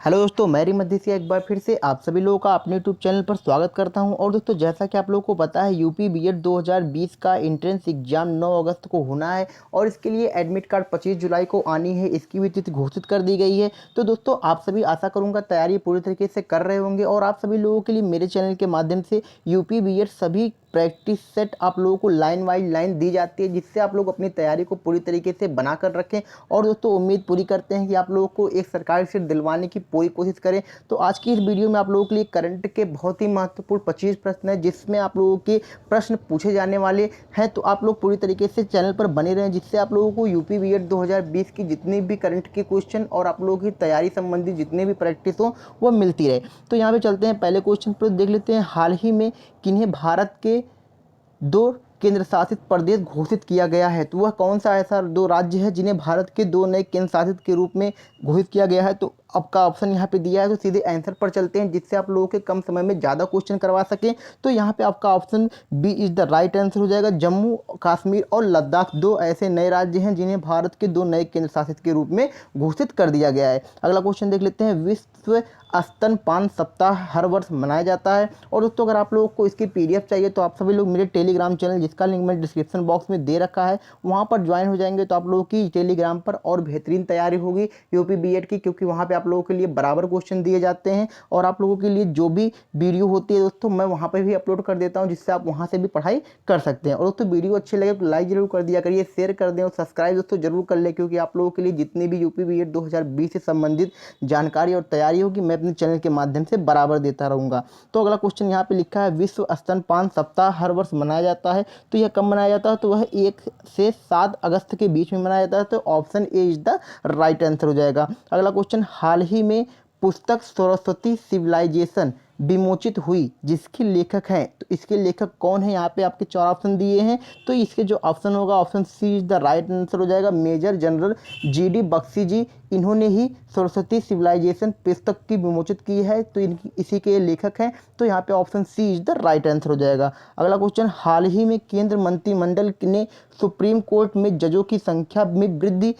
Hello दोस्तों, मैं मध्य से एक बार फिर से आप सभी लोगों का अपने यूट्यूब चैनल पर स्वागत करता हूं। और दोस्तों, जैसा कि आप लोगों को पता है, यूपी बीएड 2020 का एंट्रेंस एग्जाम 9 अगस्त को होना है और इसके लिए एडमिट कार्ड 25 जुलाई को आनी है। इसकी भी तिथि घोषित कर दी गई है। तो दोस्तों, आप सभी आशा करूंगा तैयारी पूरी तरीके से कर रहे होंगे और आप सभी लोगों के लिए मेरे चैनल के माध्यम से यूपी बीएड सभी प्रैक्टिस सेट आप लोगों को लाइन वाइज लाइन दी जाती है, जिससे आप लोग अपनी तैयारी को पूरी तरीके से बना कर रखें। और दोस्तों, उम्मीद पूरी करते हैं कि आप लोगों को एक सरकारी सीट दिलवाने की पूरी कोशिश करें। तो आज की इस वीडियो में आप लोगों के लिए करंट के बहुत ही महत्वपूर्ण 25 प्रश्न हैं, जिसमें आप लोगों के प्रश्न पूछे जाने वाले हैं। तो आप लोग पूरी तरीके से चैनल पर बने रहें, जिससे आप लोगों को यूपी बीएड 2020 की जितनी भी करंट के क्वेश्चन और आप लोगों की तैयारी संबंधी जितने भी प्रैक्टिस हो वो मिलती रहे। तो यहाँ पे चलते हैं, पहले क्वेश्चन पर देख लेते हैं। हाल ही में किन्हें भारत के 2 केंद्र शासित प्रदेश घोषित किया गया है? तो वह कौन सा ऐसा 2 राज्य है जिन्हें भारत के 2 नए केंद्र शासित के रूप में घोषित किया गया है? तो आपका ऑप्शन यहाँ पे दिया है, तो सीधे आंसर पर चलते हैं, जिससे आप लोगों के कम समय में ज़्यादा क्वेश्चन करवा सकें। तो यहाँ पे आपका option B is the right answer हो जाएगा। जम्मू कश्मीर और लद्दाख 2 ऐसे नए राज्य हैं जिन्हें भारत के 2 नए केंद्र शासित के रूप में घोषित कर दिया गया है। अगला क्वेश्चन देख लेते हैं। विश्व स्तनपान सप्ताह हर वर्ष मनाया जाता है। और दोस्तों, अगर आप लोगों को इसकी पीडीएफ चाहिए तो आप सभी लोग मेरे टेलीग्राम चैनल, जिसका लिंक मैंने डिस्क्रिप्शन बॉक्स में दे रखा है, वहाँ पर ज्वाइन हो जाएंगे तो आप लोगों की टेलीग्राम पर और बेहतरीन तैयारी होगी यूपी बीएड की, क्योंकि वहाँ पे आप लोगों के लिए बराबर क्वेश्चन दिए जाते हैं। और आप लोगों के लिए जो भी वीडियो होती है दोस्तों, मैं वहाँ पर भी अपलोड कर देता हूँ, जिससे आप वहाँ से भी पढ़ाई कर सकते हैं। और दोस्तों, वीडियो अच्छी लगे तो लाइक जरूर कर दिया करिए, शेयर कर दें और सब्सक्राइब दोस्तों जरूर कर लें, क्योंकि आप लोगों के लिए जितनी भी यूपी बीएड 2020 से संबंधित जानकारी और तैयारी होगी, मैं अपने चैनल के माध्यम से बराबर देता रहूँगा। तो अगला क्वेश्चन यहाँ पे लिखा है, विश्व स्तनपान सप्ताह हर वर्ष मनाया जाता है। तो यह कब मनाया जाता है? तो वह 1 से 7 अगस्त के बीच में मनाया जाता है। तो option A is the right answer हो जाएगा। अगला क्वेश्चन, हाल ही में पुस्तक सरस्वती सिविलाइजेशन विमोचित हुई, जिसके लेखक हैं, तो इसके लेखक कौन है? यहाँ पे आपके 4 ऑप्शन दिए हैं। तो इसके जो ऑप्शन होगा, option C is the right answer हो जाएगा। Major general GD Bakshi ji, इन्होंने ही सरस्वती सिविलाइजेशन पुस्तक की विमोचित की है। तो इनकी इसी के लेखक हैं। तो यहाँ पे option C is the right answer हो जाएगा। अगला क्वेश्चन, हाल ही में केंद्र मंत्रिमंडल ने सुप्रीम कोर्ट में जजों की संख्या में वृद्धि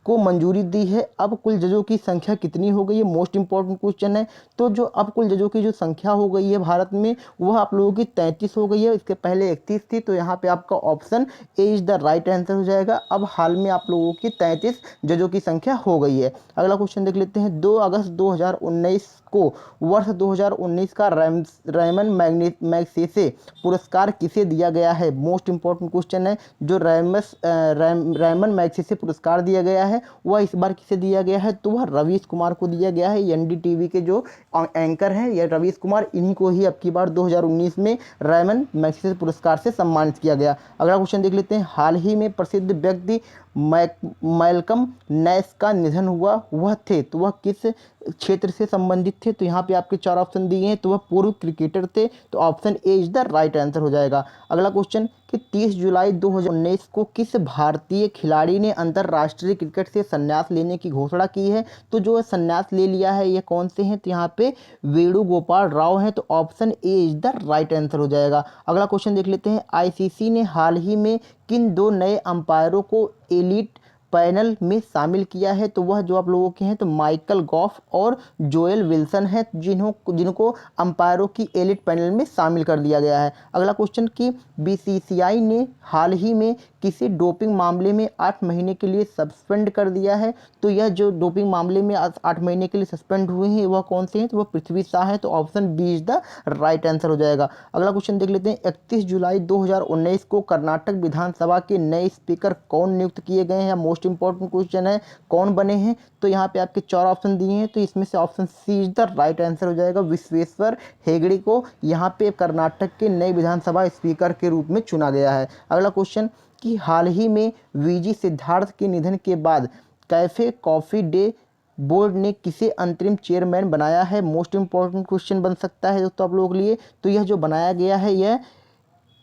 को मंजूरी दी है। अब कुल जजों की संख्या कितनी हो गई है? मोस्ट इंपॉर्टेंट क्वेश्चन है। तो जो अब कुल जजों की जो संख्या हो गई है भारत में, वह आप लोगों की 33 हो गई है। इसके पहले 31 थी। तो यहाँ पे आपका option A is the right answer हो जाएगा। अब हाल में आप लोगों की 33 जजों की संख्या हो गई है। अगला क्वेश्चन देख लेते हैं। 2 अगस्त 2019 को वर्ष 2019 का रैमन मैग्सेसे पुरस्कार किसे दिया गया है? मोस्ट इंपॉर्टेंट क्वेश्चन है। जो रैमन मैग्सेसे पुरस्कार दिया गया है, वह इस बार किसे दिया गया है? तो वह रवीश कुमार को दिया गया है। एनडीटीवी के जो एंकर हैं, यह रवीश कुमार, इन्हीं को ही अब की बार 2019 में रैमन मैग्सेसे पुरस्कार से सम्मानित किया गया। अगला क्वेश्चन देख लेते हैं। हाल ही में प्रसिद्ध व्यक्ति मैल्कम नैश का निधन हुआ, वह थे, तो वह किस क्षेत्र से संबंधित थे? तो यहाँ पे आपके 4 ऑप्शन दिए हैं। तो वह पूर्व क्रिकेटर थे। तो option A is the right answer हो जाएगा। अगला क्वेश्चन कि 30 जुलाई 2019 को किस भारतीय खिलाड़ी ने अंतर्राष्ट्रीय क्रिकेट से संन्यास लेने की घोषणा की है? तो जो संन्यास ले लिया है, ये कौन से हैं? तो यहाँ पे वेणुगोपाल राव हैं। तो option A is the right answer हो जाएगा। अगला क्वेश्चन देख लेते हैं। आईसीसी ने हाल ही में किन 2 नए अंपायरों को एलीट पैनल में शामिल किया है? तो वह जो आप लोगों के हैं, तो माइकल गॉफ और जोएल विल्सन हैं, जिनको अंपायरों की एलिट पैनल में शामिल कर दिया गया है। अगला क्वेश्चन कि बीसीसीआई ने हाल ही में किसी डोपिंग मामले में 8 महीने के लिए सस्पेंड कर दिया है? तो यह जो डोपिंग मामले में 8 महीने के लिए सस्पेंड हुए हैं, वह कौन से हैं? तो वह पृथ्वी शाह हैं। तो option B is the right answer हो जाएगा। अगला क्वेश्चन देख लेते हैं। 31 जुलाई 2019 को कर्नाटक विधानसभा के नए स्पीकर कौन नियुक्त किए गए हैं? मोस्ट इंपॉर्टेंट क्वेश्चन है, कौन बने हैं? तो यहाँ पे आपके 4 ऑप्शन दिए हैं। तो इसमें से option C is the right answer हो जाएगा। विश्वेश्वर हेगड़े को यहाँ पे कर्नाटक के नए विधानसभा स्पीकर के रूप में चुना गया है। अगला क्वेश्चन कि हाल ही में वीजी सिद्धार्थ के निधन के बाद कैफे कॉफी डे बोर्ड ने किसे अंतरिम चेयरमैन बनाया है? मोस्ट इंपॉर्टेंट क्वेश्चन बन सकता है दोस्तों आप लोगों के लिए। तो यह जो बनाया गया है, यह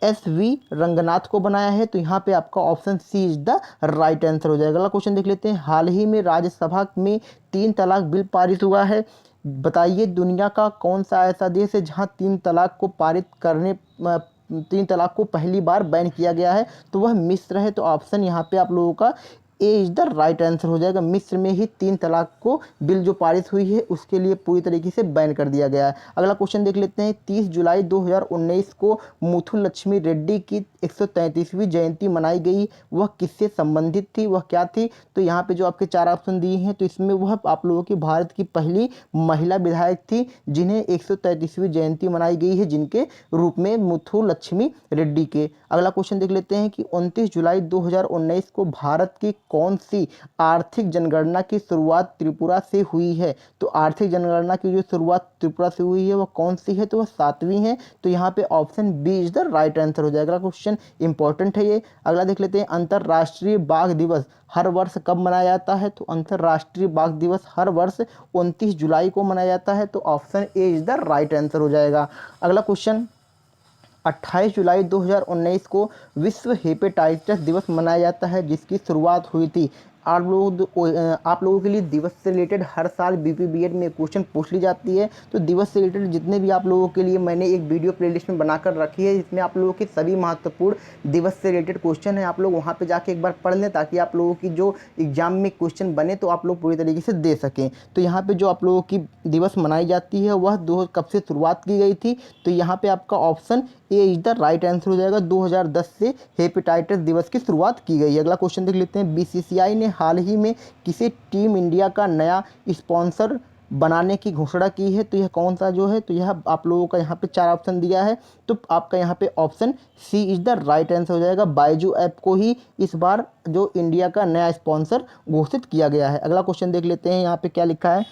एस.वी. रंगनाथ को बनाया है। तो यहाँ पे आपका option C is the right answer हो जाएगा। अगला क्वेश्चन देख लेते हैं। हाल ही में राज्यसभा में 3 तलाक बिल पारित हुआ है। बताइए, दुनिया का कौन सा ऐसा देश है जहाँ 3 तलाक को पारित करने 3 तलाक को पहली बार बैन किया गया है? तो वह मिस्र है। तो ऑप्शन यहाँ पे आप लोगों का ए इज द राइट आंसर हो जाएगा। मिस्र में ही 3 तलाक को बिल जो पारित हुई है उसके लिए पूरी तरीके से बैन कर दिया गया है। अगला क्वेश्चन देख लेते हैं। 30 जुलाई 2019 को मुथुलक्ष्मी रेड्डी की 133वीं जयंती मनाई गई, वह किससे संबंधित थी, वह क्या थी? तो यहाँ पे जो आपके 4 ऑप्शन दिए हैं तो इसमें वह आप लोगों की भारत की पहली महिला विधायक थी जिन्हें 133वीं जयंती मनाई गई है, जिनके रूप में मुथुलक्ष्मी रेड्डी के। अगला क्वेश्चन देख लेते हैं कि 29 जुलाई 2019 को भारत की कौन सी आर्थिक जनगणना की शुरुआत त्रिपुरा से हुई है? तो आर्थिक जनगणना की जो शुरुआत त्रिपुरा से हुई है वह कौन सी है? तो वह 7वीं है। तो यहाँ पे option B is the right answer हो जाएगा। क्वेश्चन इंपॉर्टेंट है ये। अगला देख लेते हैं। अंतर्राष्ट्रीय बाघ दिवस हर वर्ष कब मनाया जाता है? तो अंतर्राष्ट्रीय बाघ दिवस हर वर्ष 29 जुलाई को मनाया जाता है। तो option A is the right answer हो जाएगा। अगला क्वेश्चन, 28 जुलाई 2019 को विश्व हेपेटाइटिस दिवस मनाया जाता है, जिसकी शुरुआत हुई थी। आप लोगों के लिए दिवस से रिलेटेड हर साल बीपी बीएड में क्वेश्चन पूछ ली जाती है। तो दिवस से रिलेटेड जितने भी आप लोगों के लिए मैंने एक वीडियो प्लेलिस्ट में बनाकर रखी है, जिसमें आप लोगों के सभी महत्वपूर्ण दिवस से रिलेटेड क्वेश्चन है। आप लोग वहाँ पे जाके एक बार पढ़ लें, ताकि आप लोगों की जो एग्जाम में क्वेश्चन बने तो आप लोग पूरी तरीके से दे सकें। तो यहाँ पे जो आप लोगों की दिवस मनाई जाती है वह कब से शुरुआत की गई थी? तो यहाँ पे आपका option A is the right answer हो जाएगा। 2010 से हेपेटाइटिस दिवस की शुरुआत की गई है। अगला क्वेश्चन देख लेते हैं। बीसीसीआई ने हाल ही में किसे टीम इंडिया का नया स्पॉन्सर बनाने की घोषणा की है? तो यह कौन सा जो है? तो यह आप लोगों का यहाँ पे 4 ऑप्शन दिया है। तो आपका यहाँ पे option C is the right answer हो जाएगा। बायजू ऐप को ही इस बार जो इंडिया का नया स्पॉन्सर घोषित किया गया है। अगला क्वेश्चन देख लेते हैं। यहाँ पे क्या लिखा है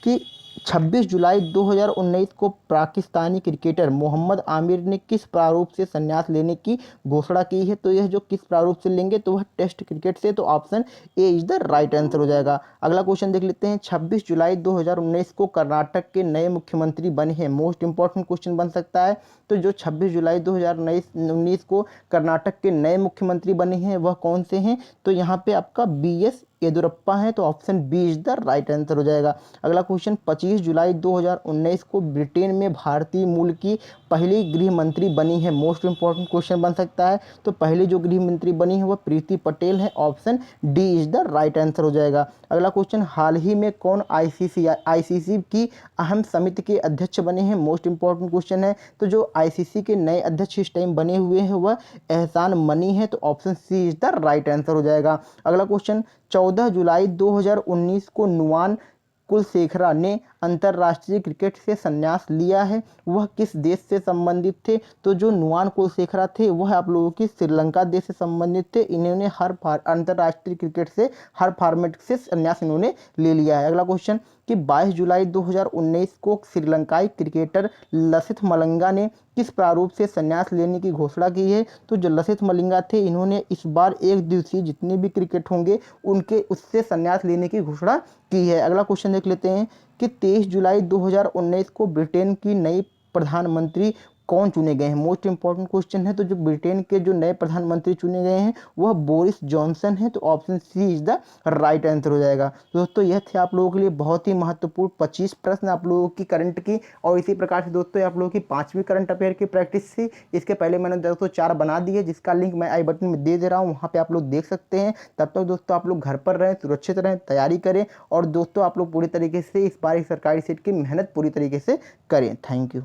कि 26 जुलाई 2019 को पाकिस्तानी क्रिकेटर मोहम्मद आमिर ने किस प्रारूप से संन्यास लेने की घोषणा की है? तो यह जो किस प्रारूप से लेंगे, तो वह टेस्ट क्रिकेट से। तो option A is the right answer हो जाएगा। अगला क्वेश्चन देख लेते हैं। 26 जुलाई 2019 को कर्नाटक के नए मुख्यमंत्री बने हैं। मोस्ट इंपॉर्टेंट क्वेश्चन बन सकता है। तो जो 26 जुलाई 2019 को कर्नाटक के नए मुख्यमंत्री बने हैं वह कौन से हैं? तो यहाँ पे आपका BS येदुरप्पा है। तो option B is the right answer हो जाएगा। अगला क्वेश्चन, 25 जुलाई 2019 को ब्रिटेन में भारतीय मूल की पहली गृह मंत्री बनी है। मोस्ट इंपॉर्टेंट क्वेश्चन बन सकता है। तो पहली जो गृह मंत्री बनी है वह प्रीति पटेल है। Option D is the right answer हो जाएगा। अगला क्वेश्चन, हाल ही में कौन आईसीसी की अहम समिति के अध्यक्ष बने हैं? मोस्ट इंपॉर्टेंट क्वेश्चन है। तो जो आईसीसी के नए अध्यक्ष इस टाइम बने हुए हैं वह एहसान मनी है। तो option C is the right answer हो जाएगा। अगला क्वेश्चन, 14 जुलाई 2019 को नुआन कुलशेखरा ने अंतर्राष्ट्रीय क्रिकेट से संन्यास लिया है, वह किस देश से संबंधित थे? तो जो नुआन कुलशेखरा थे वह आप लोगों की श्रीलंका देश से संबंधित थे। इन्होंने अंतर्राष्ट्रीय क्रिकेट से हर फॉर्मेट से संन्यास इन्होंने ले लिया है। अगला क्वेश्चन कि 22 जुलाई 2019 को श्रीलंकाई क्रिकेटर लसिथ मलिंगा ने किस प्रारूप से संन्यास लेने की घोषणा की है? तो जो लसिथ मलिंगा थे इन्होंने इस बार एक दिवसीय जितने भी क्रिकेट होंगे उनके उससे संन्यास लेने की घोषणा की है। अगला क्वेश्चन देख लेते हैं कि 23 जुलाई 2019 को ब्रिटेन की नई प्रधानमंत्री कौन चुने गए हैं? मोस्ट इंपॉर्टेंट क्वेश्चन है। तो जो ब्रिटेन के जो नए प्रधानमंत्री चुने गए हैं वह बोरिस जॉनसन है। तो option C is the right answer हो जाएगा। दोस्तों यह थे आप लोगों के लिए बहुत ही महत्वपूर्ण 25 प्रश्न आप लोगों की करंट की, और इसी प्रकार से दोस्तों आप लोगों की 5वीं करंट अफेयर की प्रैक्टिस थी। इसके पहले मैंने दोस्तों 4 बना दी है, जिसका लिंक मैं आई बटन में दे रहा हूँ, वहाँ पे आप लोग देख सकते हैं। तब तक दोस्तों आप लोग घर पर रहें, सुरक्षित रहें, तैयारी करें, और दोस्तों आप लोग पूरी तरीके से इस बार सरकारी सीट की मेहनत पूरी तरीके से करें। Thank you.